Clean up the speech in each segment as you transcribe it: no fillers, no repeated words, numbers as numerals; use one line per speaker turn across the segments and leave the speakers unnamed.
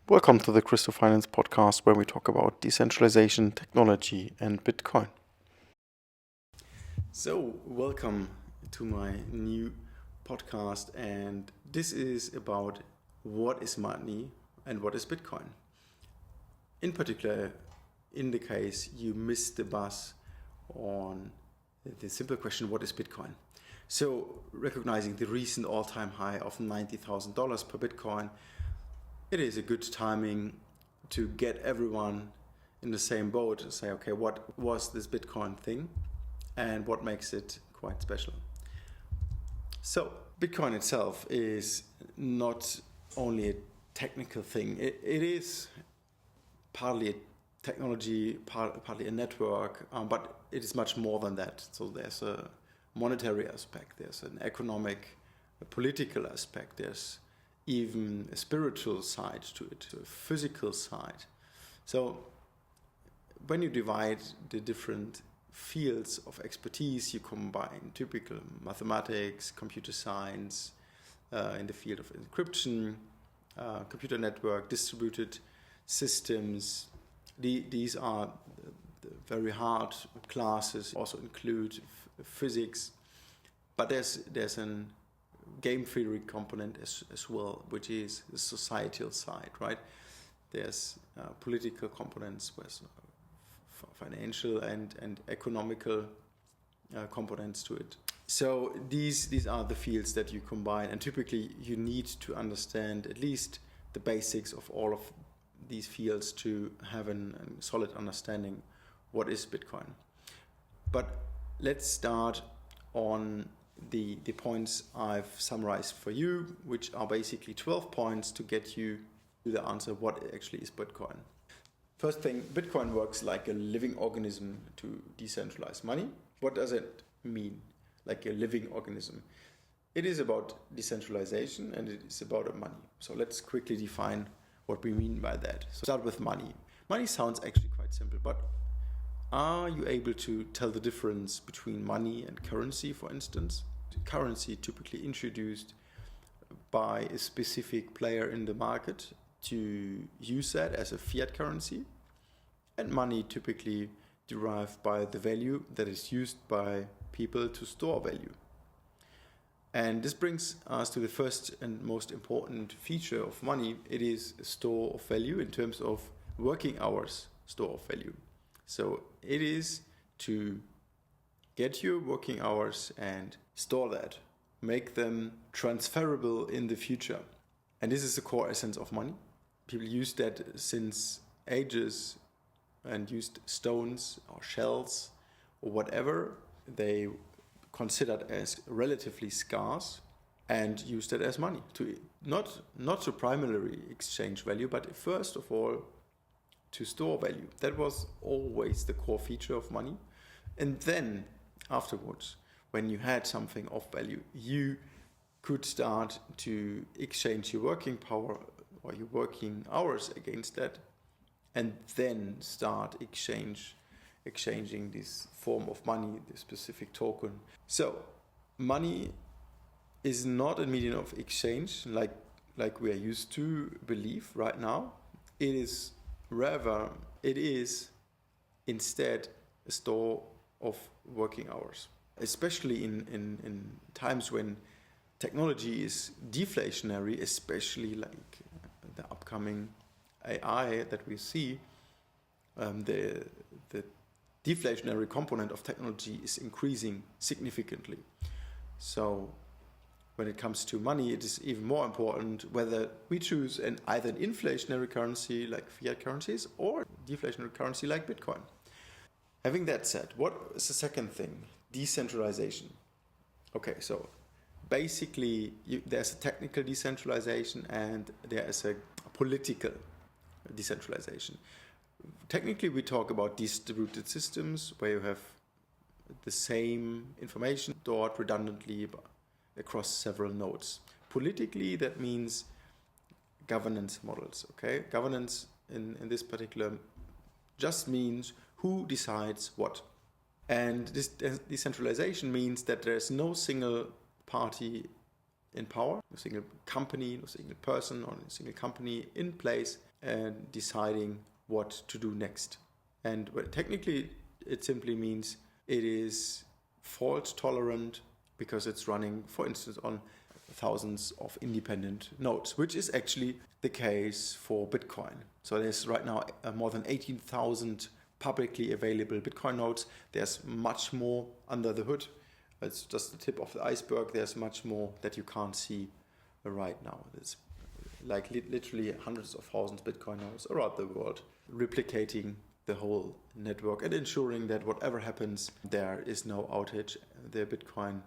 Welcome to the Crystal Finance podcast, where we talk about decentralization, technology, and Bitcoin. So, welcome to my new podcast, and this is about what is money and what is Bitcoin. In particular, in the case you missed the bus on the simple question, what is Bitcoin? So, recognizing the recent all-time high of $90,000 per Bitcoin, it is a good timing to get everyone in the same boat and say, okay, what was this Bitcoin thing and what makes it quite special? So Bitcoin itself is not only a technical thing. It is partly a technology, partly a network, but it is much more than that. So there's a monetary aspect, there's an economic, a political aspect, there's even a spiritual side to it, a physical side. So when you divide the different fields of expertise, you combine typical mathematics, computer science, in the field of encryption, computer network, distributed systems. These are the very hard classes, also include physics, but there's an game theory component as well, which is the societal side, right? There's political components with financial and economical components to it. So these are the fields that you combine, and typically you need to understand at least the basics of all of these fields to have a solid understanding what is Bitcoin. But let's start on the points I've summarized for you, which are basically 12 points to get you to the answer what actually is Bitcoin. First thing, Bitcoin works like a living organism to decentralize money. What does it mean, like a living organism? It is about decentralization and it is about money. So let's quickly define what we mean by that. So start with money. Money sounds actually quite simple, but are you able to tell the difference between money and currency, for instance? Currency typically introduced by a specific player in the market to use that as a fiat currency, and money typically derived by the value that is used by people to store value. And this brings us to the first and most important feature of money. It is a store of value in terms of working hours store of value. So it is to get your working hours and store that, make them transferable in the future. And this is the core essence of money. People used that since ages and used stones or shells or whatever they considered as relatively scarce and used it as money to not to primarily exchange value, but first of all to store value. That was always the core feature of money. And then afterwards, when you had something of value, you could start to exchange your working power or your working hours against that, and then start exchanging this form of money, this specific token. So money is not a medium of exchange like we are used to believe right now. It is instead a store of working hours, especially in times when technology is deflationary, especially like the upcoming AI that we see. The deflationary component of technology is increasing significantly. So when it comes to money, it is even more important whether we choose either an inflationary currency like fiat currencies or deflationary currency like Bitcoin. Having that said, what is the second thing? Decentralization. Okay, so basically there's a technical decentralization and there is a political decentralization. Technically, we talk about distributed systems where you have the same information stored redundantly across several nodes. Politically, that means governance models. Okay, governance in this particular just means who decides what. And this decentralization means that there's no single party in power, no single company, no single person or no single company in place and deciding what to do next. And technically, it simply means it is fault tolerant because it's running, for instance, on thousands of independent nodes, which is actually the case for Bitcoin. So there's right now more than 18,000 publicly available Bitcoin nodes. There's much more under the hood. It's just the tip of the iceberg. There's much more that you can't see right now. It's like literally hundreds of thousands of Bitcoin nodes around the world, replicating the whole network and ensuring that whatever happens, there is no outage. The Bitcoin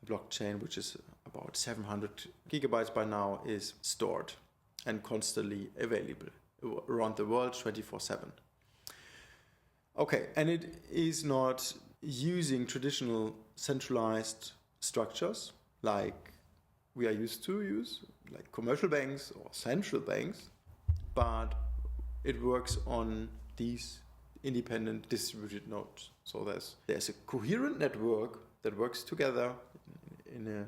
blockchain, which is about 700 gigabytes by now, is stored and constantly available around the world 24/7. Okay, and it is not using traditional centralized structures like we are used to use, like commercial banks or central banks, but it works on these independent distributed nodes. So there's a coherent network that works together in a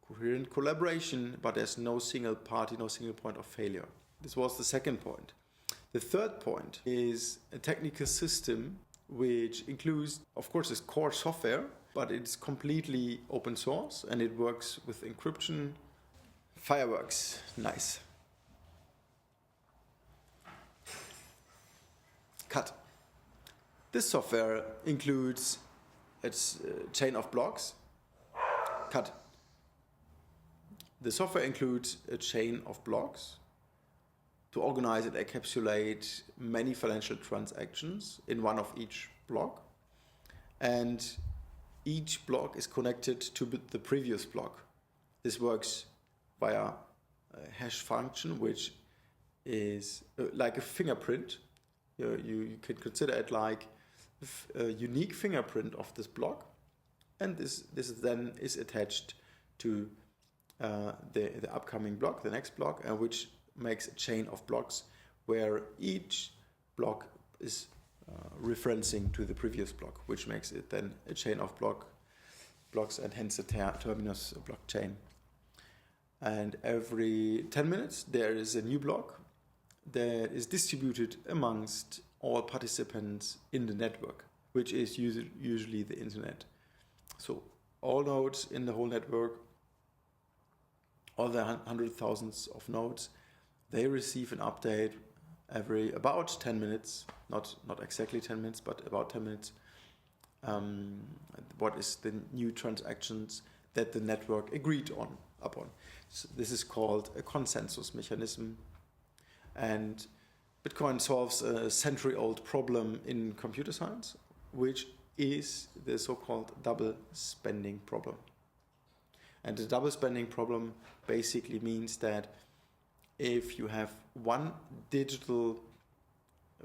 coherent collaboration, but there's no single party, no single point of failure. This was the second point. The third point is a technical system which includes, of course, its core software, but it's completely open source and it works with encryption. Fireworks, nice. Cut. This software includes its chain of blocks. Cut. The software includes a chain of blocks to organize and encapsulate many financial transactions in one of each block. And each block is connected to the previous block. This works via a hash function, which is like a fingerprint. You can consider it like a unique fingerprint of this block. And this then is attached to the upcoming block, the next block, which makes a chain of blocks where each block is referencing to the previous block, which makes it then a chain of blocks and hence a terminus blockchain. And every 10 minutes there is a new block that is distributed amongst all participants in the network, which is usually the internet. So all nodes in the whole network, all the hundred thousands of nodes, they receive an update every about 10 minutes, not exactly 10 minutes, but about 10 minutes. What is the new transactions that the network agreed upon. So this is called a consensus mechanism. And Bitcoin solves a century-old problem in computer science, which is the so-called double spending problem. And the double spending problem basically means that if you have one digital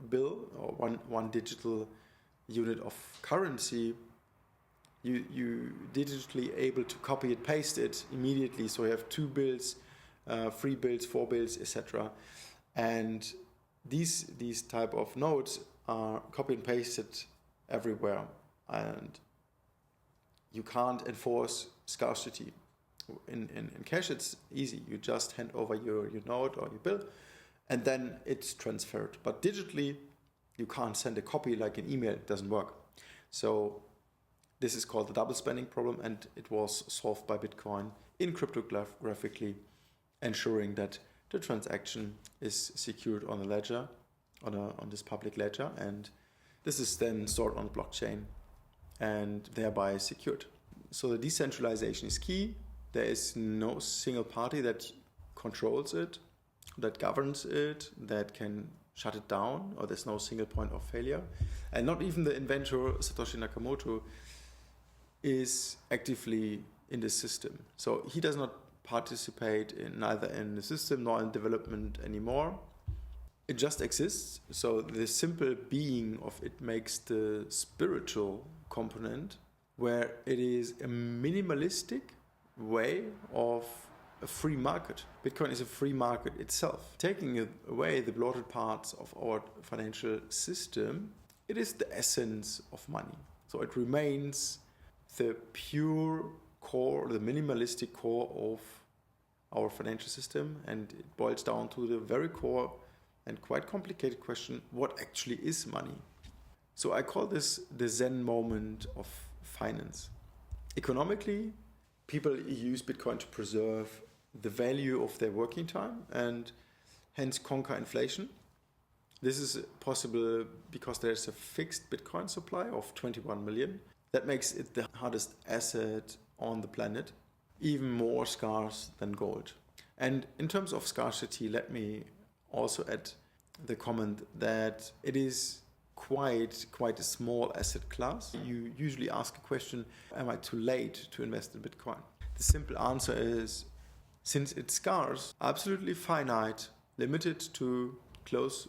bill or one digital unit of currency, you digitally able to copy it, paste it immediately. So you have 2 bills, 3 bills, 4 bills, etc. And these type of nodes are copy and pasted everywhere, and you can't enforce scarcity. In cash, it's easy. You just hand over your node or your bill, and then it's transferred. But digitally, you can't send a copy like an email. It doesn't work. So this is called the double spending problem, and it was solved by Bitcoin in cryptographically, ensuring that the transaction is secured on a ledger, on this public ledger, and this is then stored on the blockchain and thereby secured. So the decentralization is key. There is no single party that controls it, that governs it, that can shut it down, or there's no single point of failure. And not even the inventor, Satoshi Nakamoto, is actively in the system. So he does not participate neither in the system nor in development anymore. It just exists. So the simple being of it makes the spiritual component, where it is a minimalistic way of a free market. Bitcoin is a free market itself. Taking away the bloated parts of our financial system, it is the essence of money. So it remains the pure core, the minimalistic core of our financial system, and it boils down to the very core and quite complicated question, what actually is money? So I call this the Zen moment of finance. Economically, people use Bitcoin to preserve the value of their working time and hence conquer inflation. This is possible because there's a fixed Bitcoin supply of 21 million. That makes it the hardest asset on the planet, even more scarce than gold. And in terms of scarcity, let me also add the comment that it is quite a small asset class. You usually ask a question, am I too late to invest in Bitcoin? The simple answer is, since it's scarce, absolutely finite, limited to close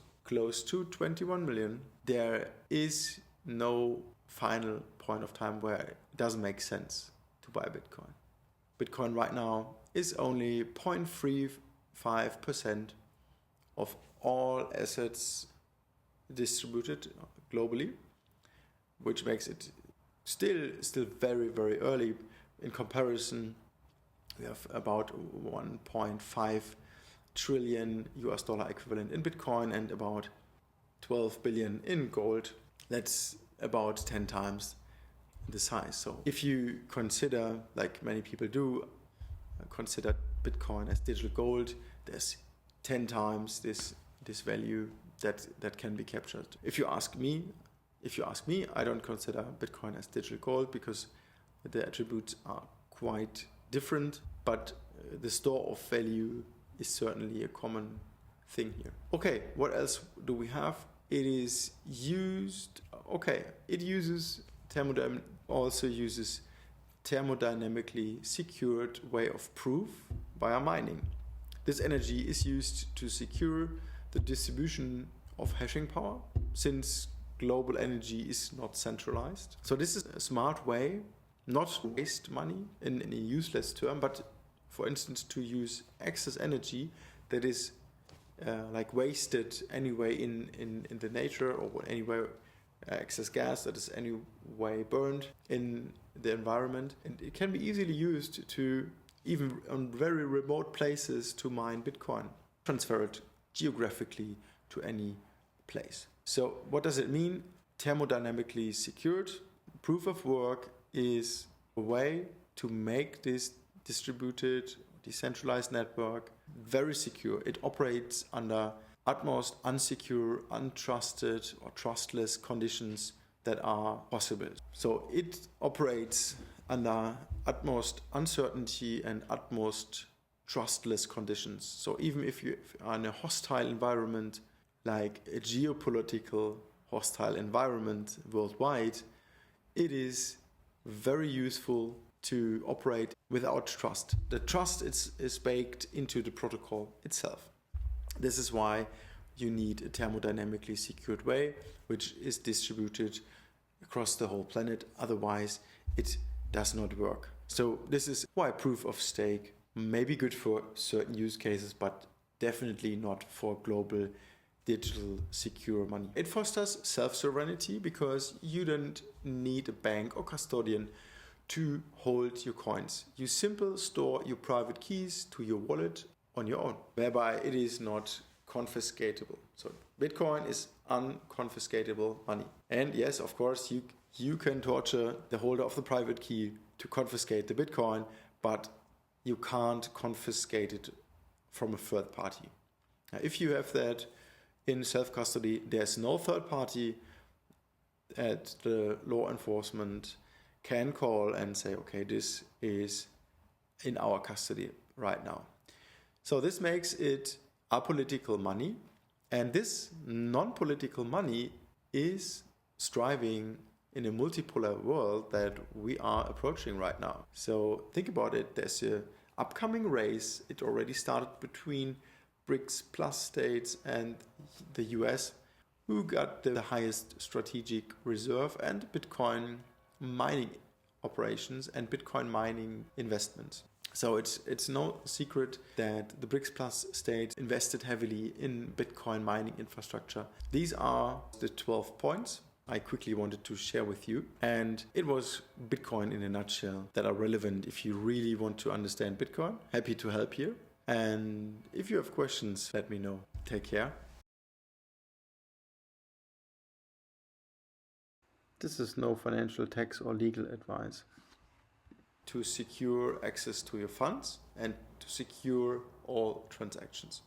to 21 million, there is no final point of time where it doesn't make sense to buy Bitcoin. Bitcoin right now is only 0.35% of all assets distributed globally, which makes it still very, very early. In comparison, we have about 1.5 trillion US dollar equivalent in Bitcoin and about 12 billion in gold. That's about 10 times the size. So if you consider, like many people do, consider Bitcoin as digital gold, there's 10 times this value that can be captured. If you ask me, I don't consider Bitcoin as digital gold because the attributes are quite different, but the store of value is certainly a common thing here. Okay, what else do we have? It also uses thermodynamically secured way of proof via mining. This energy is used to secure the distribution of hashing power, since global energy is not centralized. So this is a smart way not to waste money in a useless term, but for instance to use excess energy that is like wasted anyway in the nature, or anywhere excess gas that is anyway burned in the environment, and it can be easily used to, even on very remote places, to mine Bitcoin, transfer it geographically to any place. So what does it mean? Thermodynamically secured proof of work is a way to make this distributed, decentralized network very secure. It operates under utmost unsecure, untrusted or trustless conditions that are possible. So it operates under utmost uncertainty and utmost trustless conditions. So even if you are in a hostile environment, like a geopolitical hostile environment worldwide, it is very useful to operate without trust. The trust is baked into the protocol itself. This is why you need a thermodynamically secured way, which is distributed across the whole planet. Otherwise, it does not work. So this is why proof of stake may be good for certain use cases, but definitely not for global digital secure money. It fosters self-sovereignty because you don't need a bank or custodian to hold your coins. You simply store your private keys to your wallet on your own, whereby it is not confiscatable. So Bitcoin is unconfiscatable money. And yes, of course, you can torture the holder of the private key to confiscate the Bitcoin, but you can't confiscate it from a third party. Now, if you have that in self-custody, there's no third party at the law enforcement can call and say, okay, this is in our custody right now. So this makes it apolitical money, and this non-political money is striving in a multipolar world that we are approaching right now. So think about it, there's an upcoming race, it already started between BRICS plus states and the US, who got the highest strategic reserve and Bitcoin mining operations and Bitcoin mining investments. So it's no secret that the BRICS plus states invested heavily in Bitcoin mining infrastructure. These are the 12 points I quickly wanted to share with you. And it was Bitcoin in a nutshell that are relevant if you really want to understand Bitcoin. Happy to help here. And if you have questions, let me know. Take care. This is no financial, tax, or legal advice. To secure access to your funds and to secure all transactions.